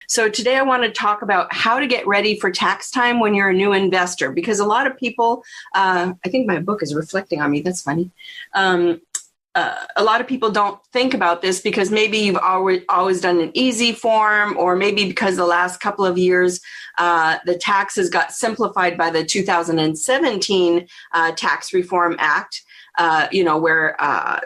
So today I want to talk about how to get ready for tax time when you're a new investor, because a lot of people, I think my book is reflecting on me. That's funny. A lot of people don't think about this because maybe you've always done an easy form, or maybe because the last couple of years the taxes got simplified by the 2017 Tax Reform Act. Where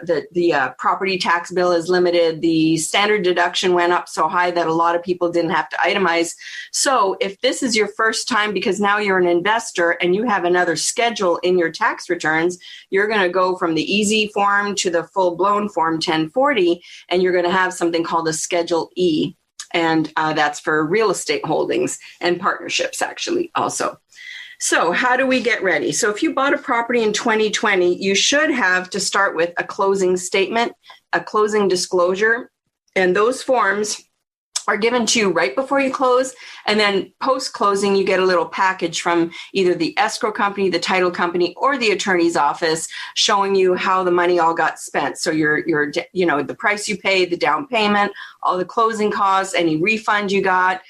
the property tax bill is limited, the standard deduction went up so high that a lot of people didn't have to itemize. So if this is your first time, because now you're an investor and you have another schedule in your tax returns, you're going to go from the easy form to the full-blown form 1040, and you're going to have something called a Schedule E. And that's for real estate holdings and partnerships, actually, also. So how do we get ready? So if you bought a property in 2020, you should have to start with a closing statement, a closing disclosure, and those forms are given to you right before you close. And then post-closing, you get a little package from either the escrow company, the title company, or the attorney's office showing you how the money all got spent. So your the price you paid, the down payment, all the closing costs, any refund you got,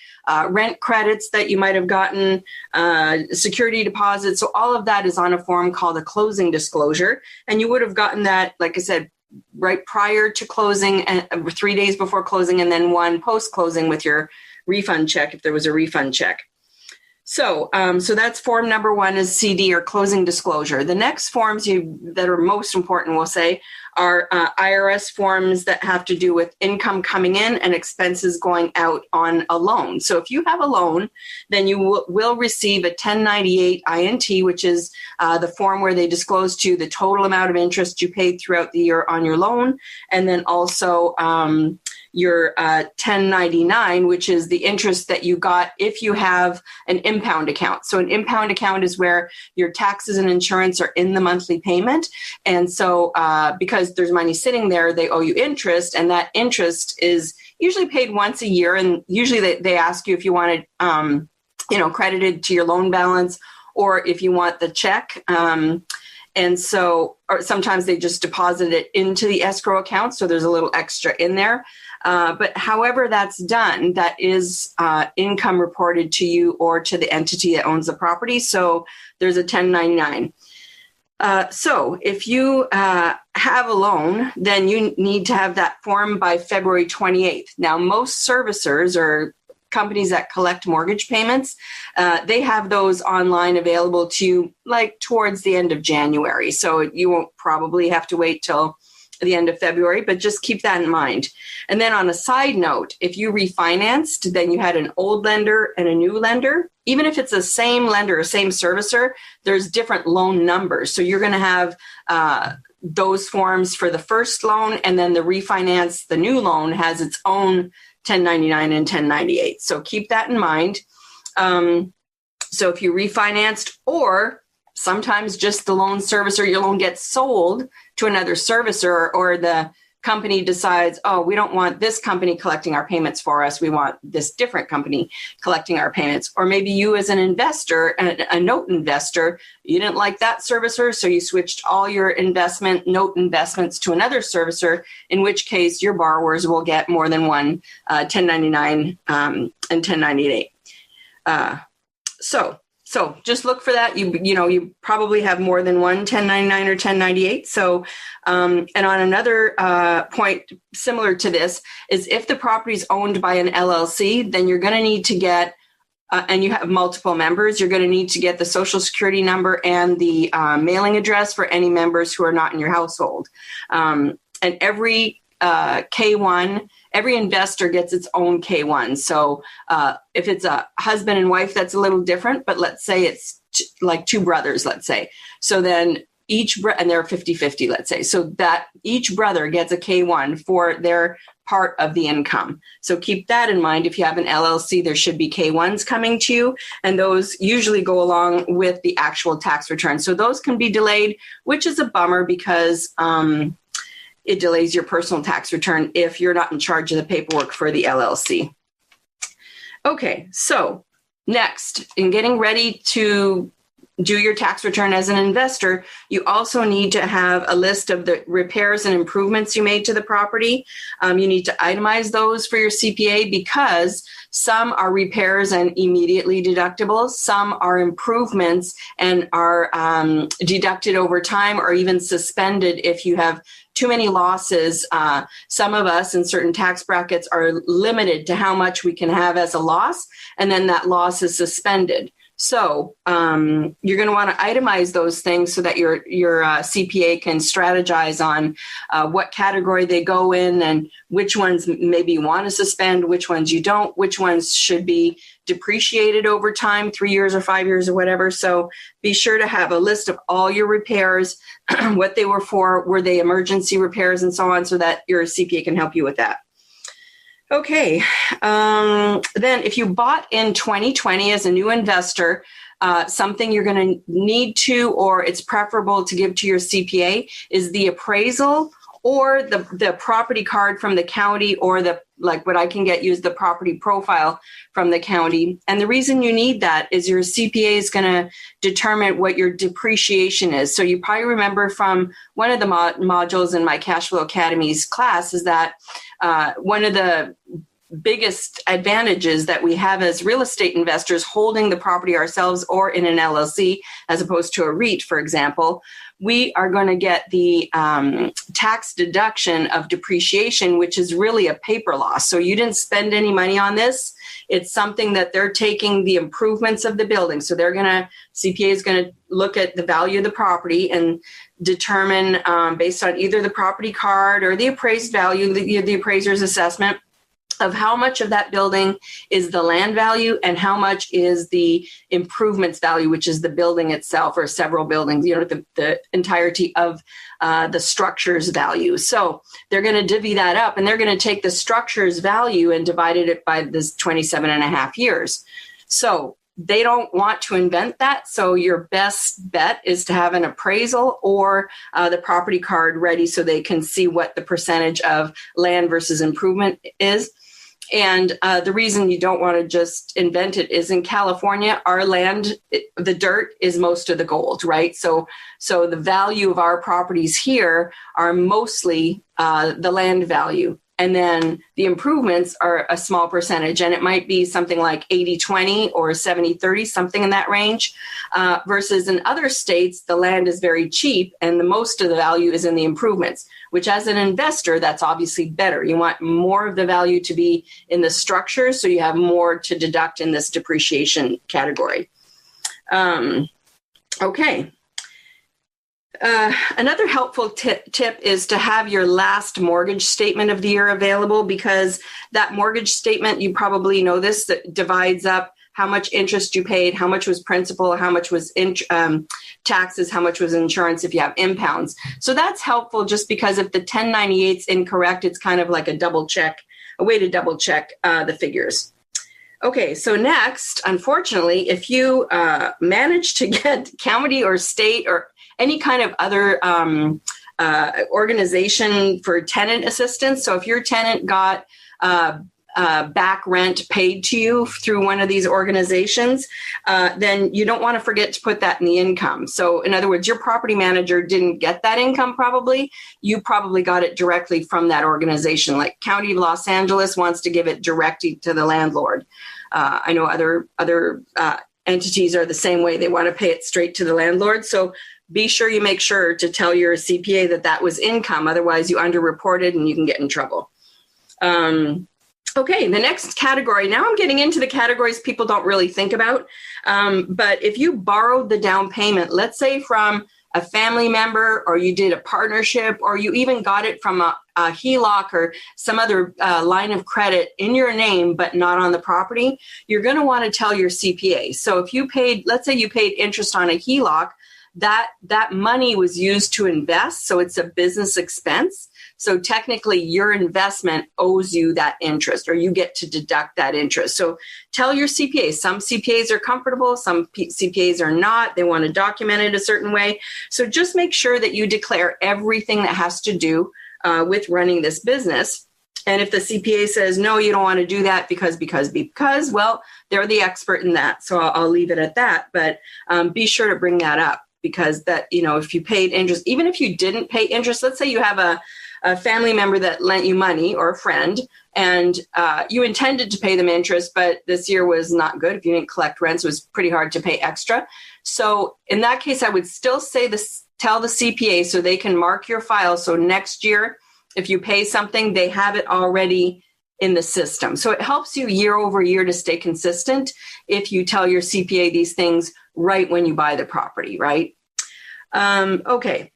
rent credits that you might have gotten, security deposits. So all of that is on a form called a closing disclosure. And you would have gotten that, like I said, right prior to closing, 3 days before closing, and then one post-closing with your refund check if there was a refund check. So that's form number one, is CD, or closing disclosure. The next forms that are most important, we'll say, are IRS forms that have to do with income coming in and expenses going out on a loan. So if you have a loan, then you will receive a 1098 INT, which is the form where they disclose to you the total amount of interest you paid throughout the year on your loan, and then also your 1099, which is the interest that you got if you have an impound account. So an impound account is where your taxes and insurance are in the monthly payment. And so because there's money sitting there, they owe you interest, and that interest is usually paid once a year. And usually they ask you if you want it credited to your loan balance, or if you want the check. And so, or sometimes they just deposit it into the escrow account, so there's a little extra in there. But however that's done, that is income reported to you or to the entity that owns the property. So there's a 1099. So if you have a loan, then you need to have that form by February 28th. Now, most servicers or companies that collect mortgage payments, they have those online available to you like towards the end of January. So you won't probably have to wait till the end of February, but just keep that in mind. And then on a side note, if you refinanced, then you had an old lender and a new lender. Even if it's the same lender or same servicer, there's different loan numbers. So you're going to have those forms for the first loan, and then the refinance, the new loan, has its own 1099 and 1098. So keep that in mind. So if you refinanced, or sometimes just the loan servicer, your loan gets sold to another servicer, or the company decides, oh, we don't want this company collecting our payments for us. We want this different company collecting our payments. Or maybe you as an investor, a note investor, you didn't like that servicer, so you switched all your note investments to another servicer, in which case your borrowers will get more than one 1099 and 1098. So just look for that. You probably have more than one 1099 or 1098. So, and on another point similar to this is, if the property is owned by an LLC, then you're going to need to get, and you have multiple members, you're going to need to get the social security number and the mailing address for any members who are not in your household. And every K1, every investor gets its own K1. So if it's a husband and wife, that's a little different, but let's say it's like two brothers, let's say. So then and they're 50-50, let's say. So that each brother gets a K1 for their part of the income. So keep that in mind. If you have an LLC, there should be K1s coming to you, and those usually go along with the actual tax return. So those can be delayed, which is a bummer, because it delays your personal tax return if you're not in charge of the paperwork for the LLC. Okay, so next, in getting ready to do your tax return as an investor, you also need to have a list of the repairs and improvements you made to the property. You need to itemize those for your CPA because some are repairs and immediately deductible. Some are improvements and are deducted over time or even suspended if you have too many losses. Some of us in certain tax brackets are limited to how much we can have as a loss, and then that loss is suspended. So you're going to want to itemize those things so that your CPA can strategize on what category they go in and which ones maybe you want to suspend, which ones you don't, which ones should be depreciated over time, 3 years or 5 years or whatever. So be sure to have a list of all your repairs, what they were for, were they emergency repairs and so on, so that your CPA can help you with that. Okay, then if you bought in 2020 as a new investor, something you're going to need to, or it's preferable to give to your CPA, is the appraisal or the property card from the county, or what I can get you is the property profile from the county. And the reason you need that is your CPA is going to determine what your depreciation is. So you probably remember from one of the modules in my Cash Flow Academy's class is that one of the biggest advantages that we have as real estate investors holding the property ourselves or in an LLC, as opposed to a REIT, for example, we are going to get the tax deduction of depreciation, which is really a paper loss. So you didn't spend any money on this. It's something that they're taking the improvements of the building. So CPA is going to look at the value of the property and determine based on either the property card or the appraised value, the appraiser's assessment, of how much of that building is the land value and how much is the improvements value, which is the building itself or several buildings, the entirety of the structure's value. So they're going to divvy that up, and they're going to take the structure's value and divide it by this 27 and a half years. So they don't want to invent that. So your best bet is to have an appraisal or the property card ready so they can see what the percentage of land versus improvement is. And the reason you don't want to just invent it is in California, our land, the dirt is most of the gold, right? So the value of our properties here are mostly the land value. And then the improvements are a small percentage, and it might be something like 80-20 or 70-30, something in that range, versus in other states, the land is very cheap and the most of the value is in the improvements, which as an investor, that's obviously better. You want more of the value to be in the structure, so you have more to deduct in this depreciation category. Okay. Another helpful tip is to have your last mortgage statement of the year available, because that mortgage statement, you probably know this, that divides up how much interest you paid, how much was principal, how much was taxes, how much was insurance if you have impounds. So that's helpful just because if the 1098 is incorrect, it's kind of like a way to double check the figures. Okay, so next, unfortunately, if you manage to get county or state or any kind of other organization for tenant assistance. So if your tenant got back rent paid to you through one of these organizations, then you don't want to forget to put that in the income. So in other words, your property manager didn't get that income probably. You probably got it directly from that organization. Like County of Los Angeles wants to give it directly to the landlord. I know other entities are the same way. They want to pay it straight to the landlord. So be sure you make sure to tell your CPA that was income. Otherwise, you underreported and you can get in trouble. Okay, the next category. Now I'm getting into the categories people don't really think about. But if you borrowed the down payment, let's say from a family member, or you did a partnership, or you even got it from a HELOC or some other line of credit in your name, but not on the property, you're going to want to tell your CPA. So if you paid, let's say you paid interest on a HELOC, that money was used to invest, so it's a business expense. So technically, your investment owes you that interest, or you get to deduct that interest. So tell your CPA. Some CPAs are comfortable, some CPAs are not. They want to document it a certain way. So just make sure that you declare everything that has to do with running this business. And if the CPA says, no, you don't want to do that because, well, they're the expert in that. So I'll leave it at that. But be sure to bring that up, because that, if you paid interest, even if you didn't pay interest, let's say you have a family member that lent you money, or a friend, and you intended to pay them interest, but this year was not good. If you didn't collect rents, it was pretty hard to pay extra. So in that case, I would still say tell the CPA so they can mark your file. So next year, if you pay something, they have it already in the system. So it helps you year over year to stay consistent if you tell your CPA these things right when you buy the property, right? Okay.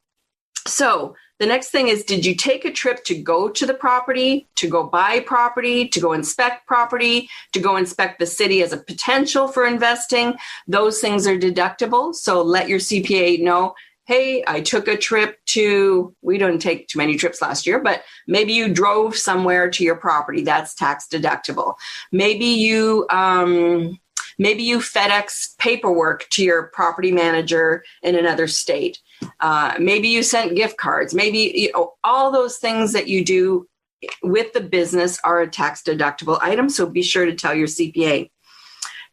So the next thing is, did you take a trip to go to the property, to go buy property, to go inspect property, to go inspect the city as a potential for investing? Those things are deductible. So let your CPA know, hey, I took a trip to, we didn't take too many trips last year, but maybe you drove somewhere to your property. That's tax deductible. Maybe you FedEx paperwork to your property manager in another state. Maybe you sent gift cards. Maybe all those things that you do with the business are a tax deductible item. So be sure to tell your CPA.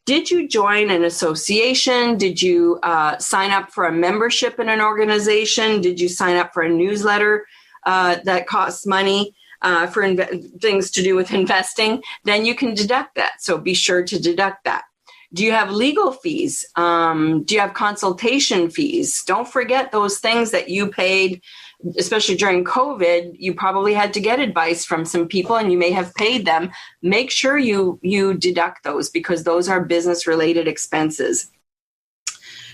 Did you join an association? Did you sign up for a membership in an organization? Did you sign up for a newsletter that costs money for things to do with investing? Then you can deduct that. So be sure to deduct that. Do you have legal fees? Do you have consultation fees? Don't forget those things that you paid, especially during COVID. You probably had to get advice from some people and you may have paid them. Make sure you deduct those, because those are business-related expenses.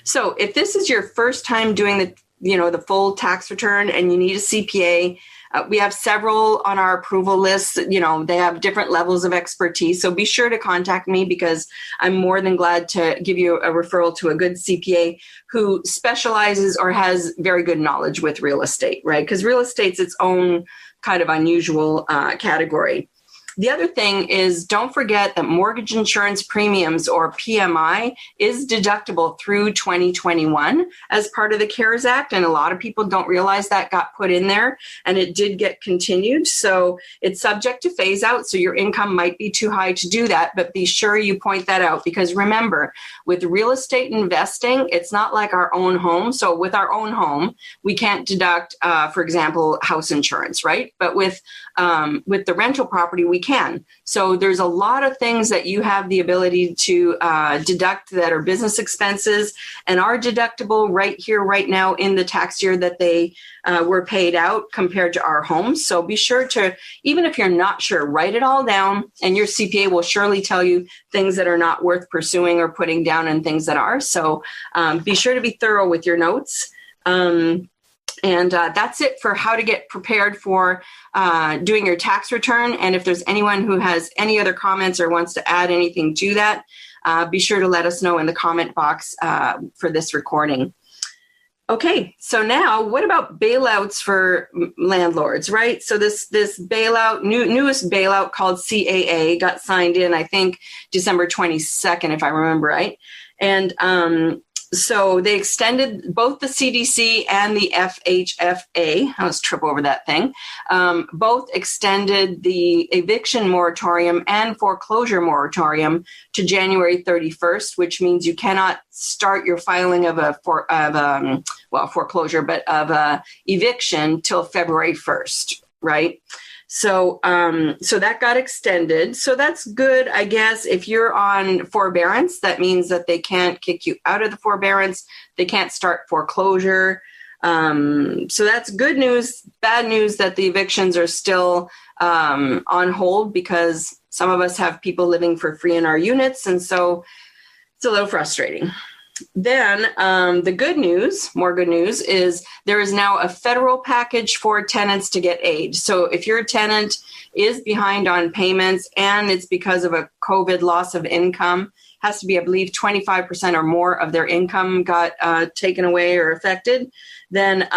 So if this is your first time doing the full tax return and you need a CPA, we have several on our approval list. They have different levels of expertise. So be sure to contact me, because I'm more than glad to give you a referral to a good CPA who specializes or has very good knowledge with real estate, right? Because real estate's its own kind of unusual category. The other thing is, don't forget that mortgage insurance premiums, or PMI, is deductible through 2021 as part of the CARES Act. And a lot of people don't realize that got put in there, and it did get continued. So it's subject to phase out. So your income might be too high to do that, but be sure you point that out, because remember, with real estate investing, it's not like our own home. So with our own home, we can't deduct, for example, house insurance, right? But with the rental property, we can. So there's a lot of things that you have the ability to deduct that are business expenses and are deductible right here, right now in the tax year that they were paid out compared to our homes. So be sure to, even if you're not sure, write it all down, and your CPA will surely tell you things that are not worth pursuing or putting down and things that are. So be sure to be thorough with your notes. And that's it for how to get prepared for doing your tax return. And if there's anyone who has any other comments or wants to add anything to that, be sure to let us know in the comment box for this recording. Okay, so now what about bailouts for landlords, right? So this bailout, newest bailout called CAA got signed in, I think, December 22nd, if I remember right. And so they extended both the CDC and the FHFA. I was trip over that thing. Both extended the eviction moratorium and foreclosure moratorium to January 31st, which means you cannot start your filing of foreclosure, but of a eviction till February 1st, right? So that got extended. So that's good, I guess. If you're on forbearance, that means that they can't kick you out of the forbearance. They can't start foreclosure. So that's good news. Bad news that the evictions are still on hold, because some of us have people living for free in our units. And so it's a little frustrating. Then the good news, more good news, is there is now a federal package for tenants to get aid. So if your tenant is behind on payments and it's because of a COVID loss of income, has to be, I believe, 25% or more of their income got taken away or affected, then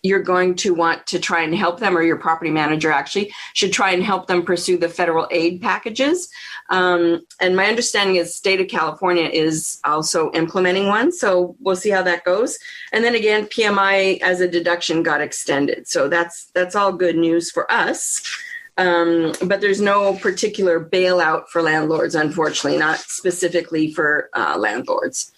you're going to want to try and help them, or your property manager actually should try and help them pursue the federal aid packages. And my understanding is the state of California is also implementing one. So we'll see how that goes. And then again, PMI as a deduction got extended. So that's all good news for us. But there's no particular bailout for landlords, unfortunately, not specifically for landlords.